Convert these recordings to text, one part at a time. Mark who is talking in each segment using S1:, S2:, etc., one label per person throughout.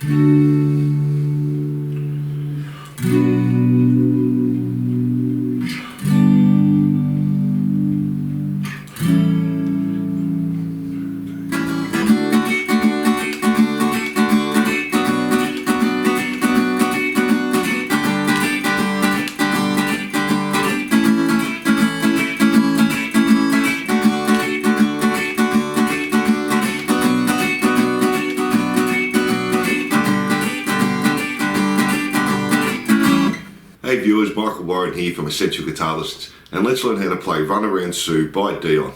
S1: Hey viewers, Michael Warren here from Essential Guitar Lessons, and let's learn how to play Runaround Sue by Dion.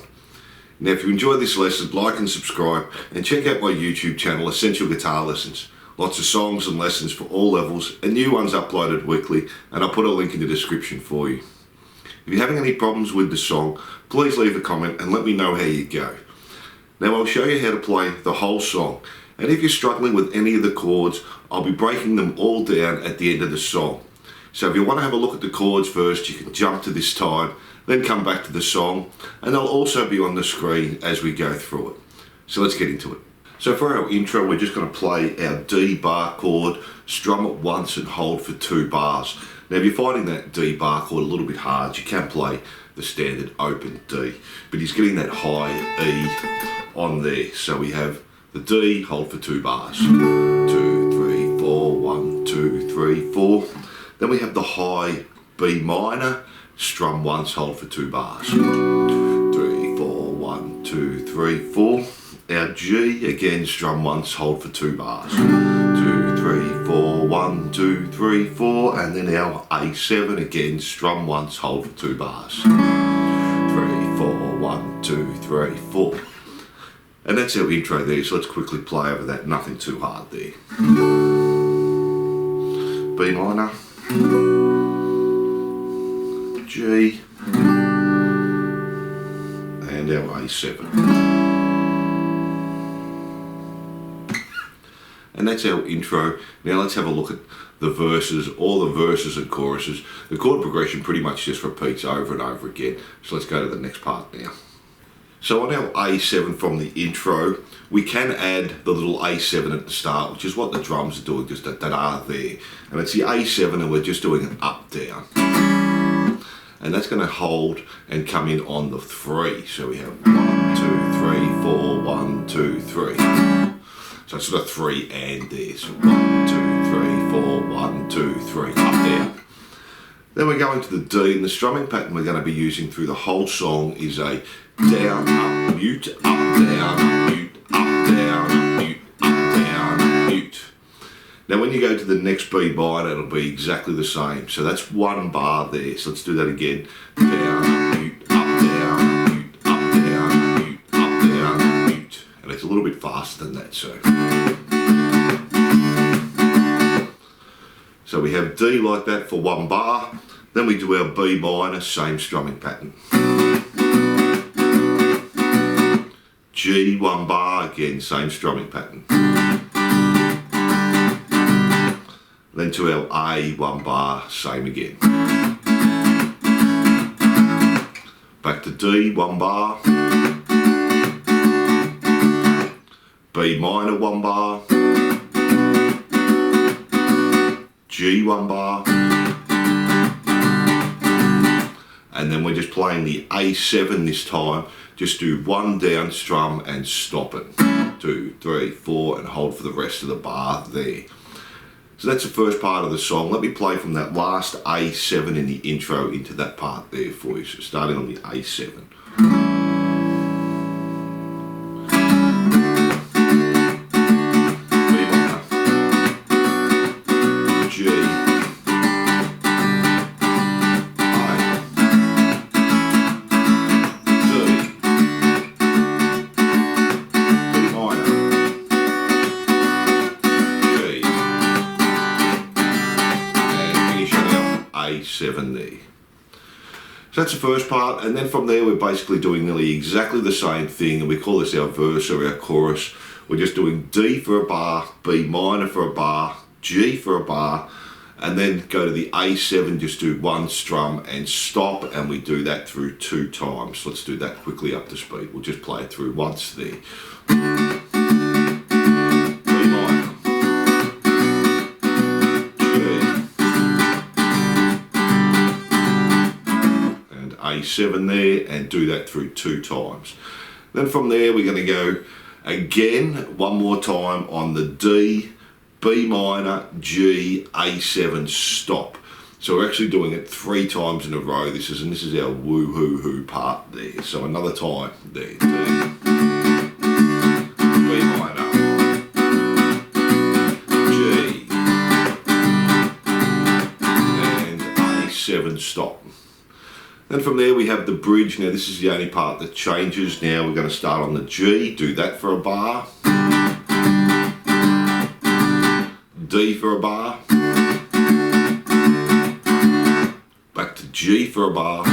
S1: Now if you enjoy this lesson, like and subscribe, and check out my YouTube channel Essential Guitar Lessons. Lots of songs and lessons for all levels, and new ones uploaded weekly, and I'll put a link in the description for you. If you're having any problems with the song, please leave a comment and let me know how you go. Now I'll show you how to play the whole song, and if you're struggling with any of the chords, I'll be breaking them all down at the end of the song. So if you want to have a look at the chords first, you can jump to this time, then come back to the song, and they'll also be on the screen as we go through it. So let's get into it. So for our intro, we're just going to play our D bar chord, strum it once and hold for 2 bars. Now if you're finding that D bar chord a little bit hard, you can play the standard open D, but he's getting that high E on there. So we have the D, hold for 2 bars. 2, 3, 4, 1, 2, 3, 4. Then we have the high B minor, strum once, hold for 2 bars. 3, 4, 1, 2, 3, 4. Our G, again, strum once, hold for 2 bars. 2, 3, 4, 1, 2, 3, 4. And then our A7, again, strum once, hold for 2 bars. 3, 4, 1, 2, 3, 4. And that's our intro there, so let's quickly play over that, nothing too hard there. B minor. G and our A7, and that's our intro. Now let's have a look at the verses, all the verses and choruses. The chord progression pretty much just repeats over and over again, so let's go to the next part now. So on our A7 from the intro, we can add the little A7 at the start, which is what the drums are doing, just that are there. And it's the A7 and we're just doing an up, down. And that's going to hold and come in on the 3. So we have 1, 2, 3, 4, 1, 2, 3. So it's sort of 3 and there. So 1, 2, 3, 4, 1, 2, 3, up, down. Then we're going to the D, and the strumming pattern we're going to be using through the whole song is a down, up, mute, up, down, mute, up, down, mute, up, down, mute. Now when you go to the next B minor, it'll be exactly the same. So that's 1 bar there. So let's do that again. Down, mute, up, down, mute, up, down, mute, up, down, mute. And it's a little bit faster than that, So we have D like that for 1 bar. Then we do our B minor, same strumming pattern. G, 1 bar, again, same strumming pattern. Then to our A, 1 bar, same again. Back to D, 1 bar. B minor, 1 bar. G, 1 bar. And then we're just playing the A7 this time. Just do 1 down strum and stop it. 2, 3, 4, and hold for the rest of the bar there. So that's the first part of the song. Let me play from that last A7 in the intro into that part there for you. So starting on the A7. A7 there. So that's the first part, and then from there we're basically doing nearly exactly the same thing, and we call this our verse or our chorus. We're just doing D for a bar, B minor for a bar, G for a bar, and then go to the A7, just do 1 strum and stop, and we do that through 2 times. Let's do that quickly up to speed. We'll just play it through once there. B minor, A7 there, and do that through 2 times. Then from there we're going to go again one more time on the D, B minor, G, A7 stop. So we're actually doing it 3 times in a row. This is our woo-hoo-hoo part there. So another time there. D, B minor, G, and A7 stop. Then from there we have the bridge. Now this is the only part that changes. Now we're going to start on the G, do that for a bar. D for a bar. Back to G for a bar.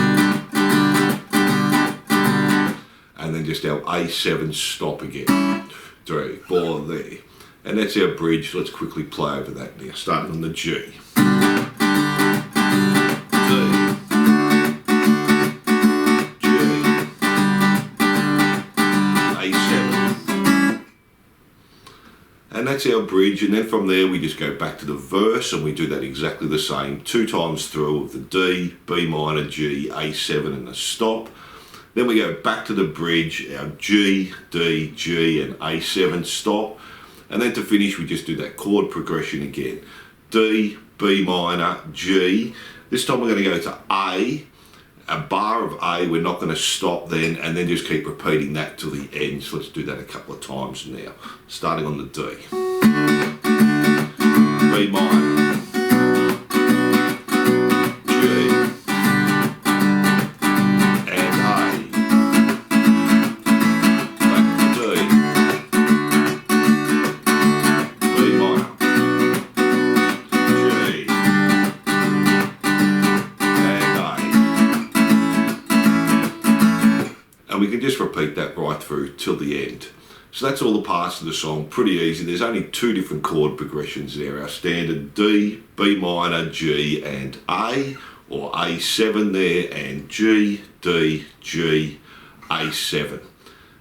S1: And then just our A7 stop again. 3, 4 there. And that's our bridge. Let's quickly play over that now. Starting on the G. And that's our bridge, and then from there we just go back to the verse and we do that exactly the same 2 times through of the D, B minor, G, A7 and a stop. Then we go back to the bridge, our G, D, G and A7 stop. And then to finish we just do that chord progression again. D, B minor, G. This time we're going to go to a bar of A, we're not going to stop then, and then just keep repeating that till the end. So let's do that a couple of times now. Starting on the D. B minor. G. And A. Back to D. B minor. G. And we can just repeat that right through till the end. So that's all the parts of the song, pretty easy. There's only 2 different chord progressions there. Our standard D, B minor, G and A, or A7 there, and G, D, G, A7.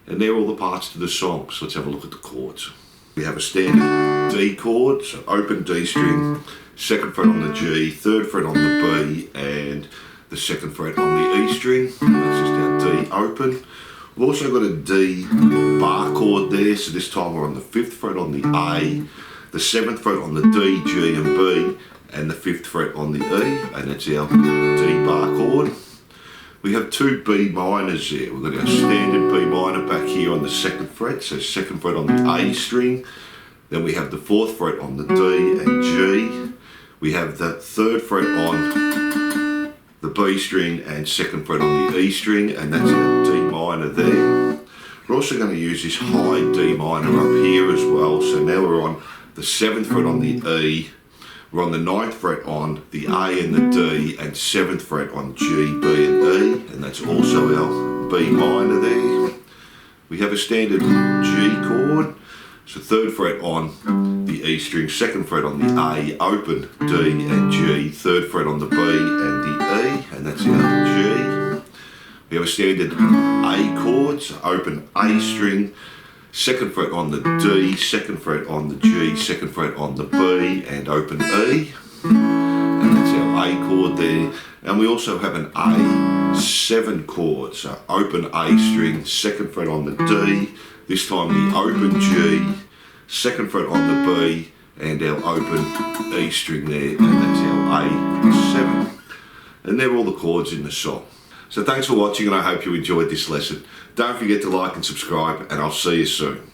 S1: And they're all the parts to the song. So let's have a look at the chords. We have a standard D chord, so open D string, 2nd fret on the G, 3rd fret on the B, and the 2nd fret on the E string. That's just our D open. We've also got a D bar chord there, so this time we're on the 5th fret on the A, the 7th fret on the D, G and B, and the 5th fret on the E, and that's our D bar chord. We have 2 B minors there. We've got our standard B minor back here on the 2nd fret, so 2nd fret on the A string. Then we have the 4th fret on the D and G. We have the 3rd fret on the B string and 2nd fret on the E string, and that's our D minor there. We're also going to use this high D minor up here as well. So now we're on the 7th fret on the E, we're on the 9th fret on the A and the D, and 7th fret on G, B and E, and that's also our B minor there. We have a standard G chord, so 3rd fret on the E string, 2nd fret on the A, open D and G, 3rd fret on the B and the E, and that's our G. We have a standard A chord, so open A string, 2nd fret on the D, 2nd fret on the G, 2nd fret on the B, and open E, and that's our A chord there. And we also have an A7 chord, so open A string, 2nd fret on the D, this time the open G, 2nd fret on the B, and our open E string there, and that's our A7. And they're all the chords in the song. So thanks for watching, and I hope you enjoyed this lesson. Don't forget to like and subscribe, and I'll see you soon.